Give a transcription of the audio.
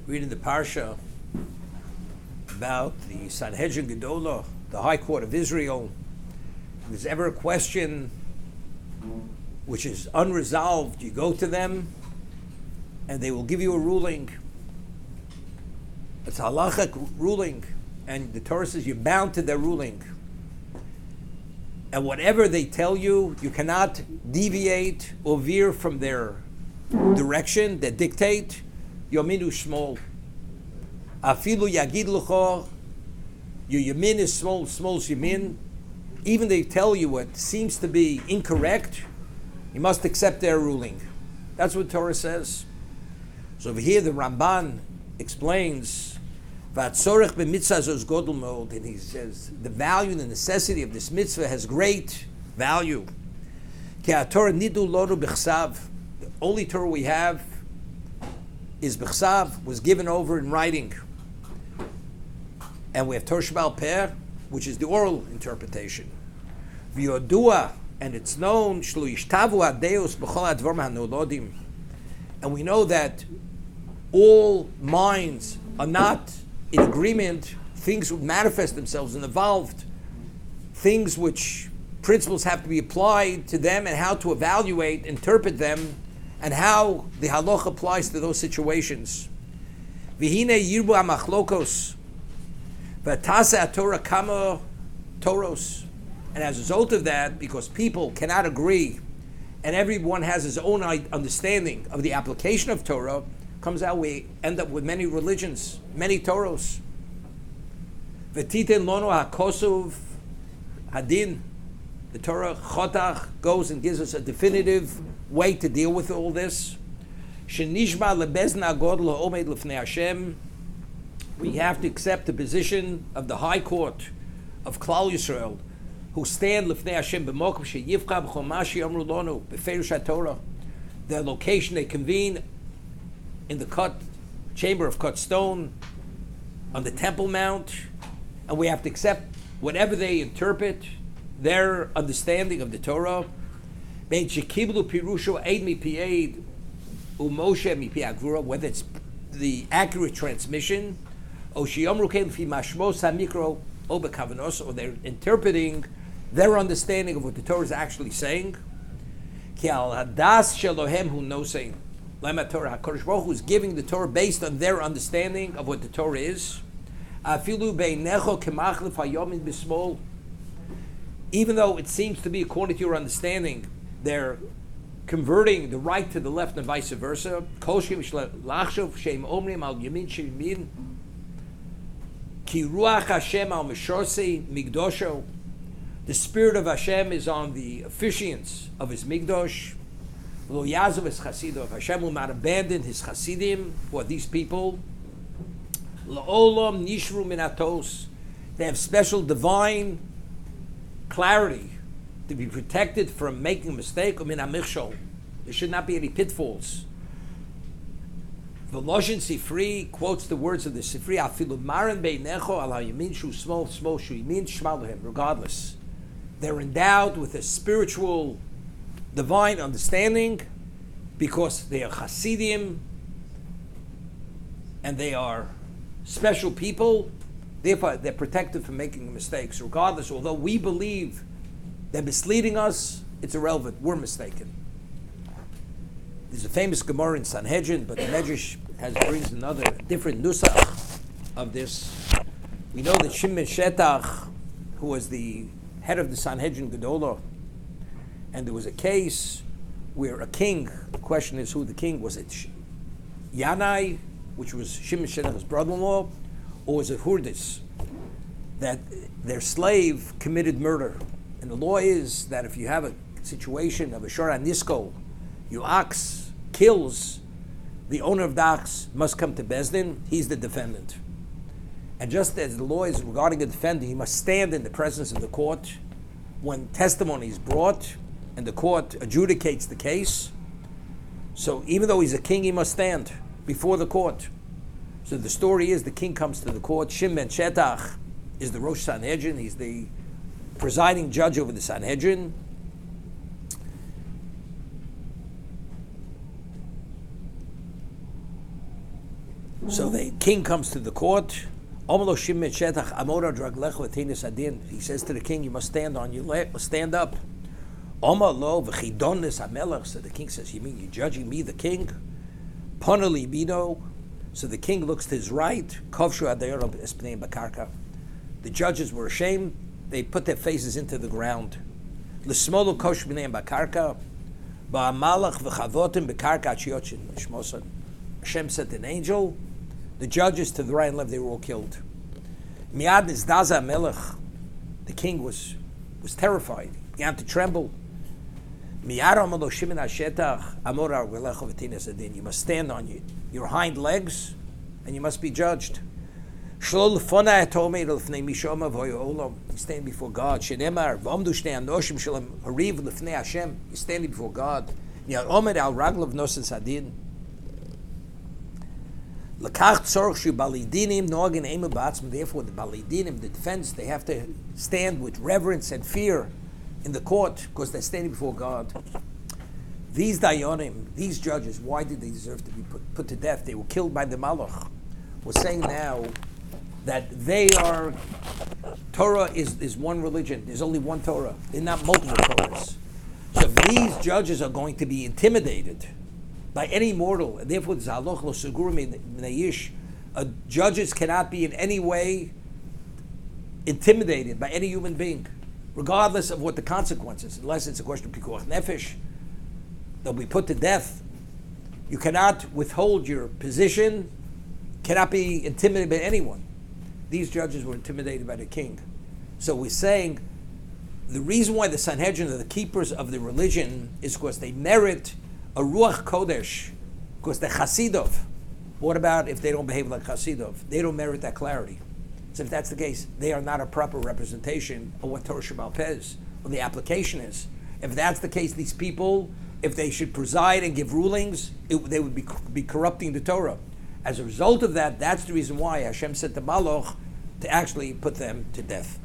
reading the Parsha about the Sanhedrin Gedolah, the High Court of Israel. If there's ever a question which is unresolved, you go to them and they will give you a ruling. It's a halachic ruling, and the Torah says you're bound to their ruling. And whatever they tell you, you cannot deviate or veer from their direction, their dictate. Yominu shmol. Afilu yagid l'cho. Your yamin is small, small's yamin. Even they tell you what seems to be incorrect, you must accept their ruling. That's what Torah says. So over here the Ramban explains, V'atzorech b'mitzvah zos godol mod, and he says the value and the necessity of this mitzvah has great value. Ki ha'Torah nidu loru b'chsav. The only Torah we have is b'chsav, was given over in writing. And we have Torah Sheba'al Peh, which is the oral interpretation. V'yodua, and it's known, shlo yishtavu hadeus b'chol hadvarim hanolodim. And we know that all minds are not in agreement. Things would manifest themselves and evolved. Things which principles have to be applied to them, and how to evaluate, interpret them, and how the halach applies to those situations. V'hine yirbu hamachlokos, v'tase haTorah kama toros. And as a result of that, because people cannot agree, and everyone has his own understanding of the application of Torah, comes out we end up with many religions, many Torahs. V'titen lono hakosuv hadin. The Torah Chotach goes and gives us a definitive way to deal with all this. Shenishma lebezna godel ha'omed lefnei Hashem. We have to accept the position of the High Court of Klal Yisrael, who stand lefnei Hashem b'mokum sheyivcha b'chomash yomru lonu b'feirush HaTorah. Their location, they convene in the chamber of cut stone on the Temple Mount, and we have to accept whatever they interpret, their understanding of the Torah. Whether it's the accurate transmission, or they're interpreting their understanding of what the Torah is actually saying. Torah, HaKadosh Baruch Hu is giving the Torah based on their understanding of what the Torah is. Even though it seems to be according to your understanding, they're converting the right to the left and vice versa. The Spirit of Hashem is on the officiants of His Migdosh. Lo Yazov es Chasidov. Hashem will not abandon His Chasidim, who are these people. La'olam nishru minatos. They have special divine clarity to be protected from making a mistake. Min hamichshol. There should not be any pitfalls. The Loshen Sifri quotes the words of the Sifri. Afilu maran beinecho al hayamin shu smol smol shu yamin shma lohem. Regardless, they're endowed with a spiritual divine understanding, because they are Hasidim and they are special people. Therefore, they're protected from making mistakes. Regardless, although we believe they're misleading us, it's irrelevant. We're mistaken. There's a famous Gemara in Sanhedrin, but the Medrash brings another different nusach of this. We know that Shimon Shetach, who was the head of the Sanhedrin Gedolah, and there was a case where a king, the question is who the king was. It Yanai, which was Shimon Shetach's brother-in-law, or was it Hurdis, that their slave committed murder? And the law is that if you have a situation of a Shara Nisko, your ox kills, the owner of the ox must come to Bezdin, he's the defendant. And just as the law is regarding a defendant, he must stand in the presence of the court when testimony is brought and the court adjudicates the case. So even though he's a king, he must stand before the court. So the story is the king comes to the court. Shimon Shetach is the Rosh Sanhedrin. He's the presiding judge over the Sanhedrin. So the king comes to the court. He says to the king, you must stand on your leg, stand up. So the king says, you mean you're judging me, the king? So the king looks to his right. The judges were ashamed. They put their faces into the ground. Hashem sent an angel. The judges to the right and left, they were all killed. The king was terrified. He began to tremble. You must stand on your hind legs and you must be judged. You stand before God. You stand before God. Therefore, the balidinim, the defense, they have to stand with reverence and fear in the court because they're standing before God. These dayanim, these judges, why did they deserve to be put to death? They were killed by the malach. We're saying now that they are, Torah is one religion. There's only one Torah. They're not multiple Torahs. So if these judges are going to be intimidated by any mortal, and therefore judges cannot be in any way intimidated by any human being, regardless of what the consequences, unless it's a question of pikuach nefesh, they'll be put to death. You cannot withhold your position, cannot be intimidated by anyone. These judges were intimidated by the king. So we're saying the reason why the Sanhedrin are the keepers of the religion is because they merit a Ruach Kodesh, because they're Chasidov. What about if they don't behave like Chasidov? They don't merit that clarity. So if that's the case, they are not a proper representation of what Torah Sheba'al Peh is, or the application is. If that's the case, these people, if they should preside and give rulings, they would be corrupting the Torah. As a result of that, that's the reason why Hashem sent the Malach to actually put them to death.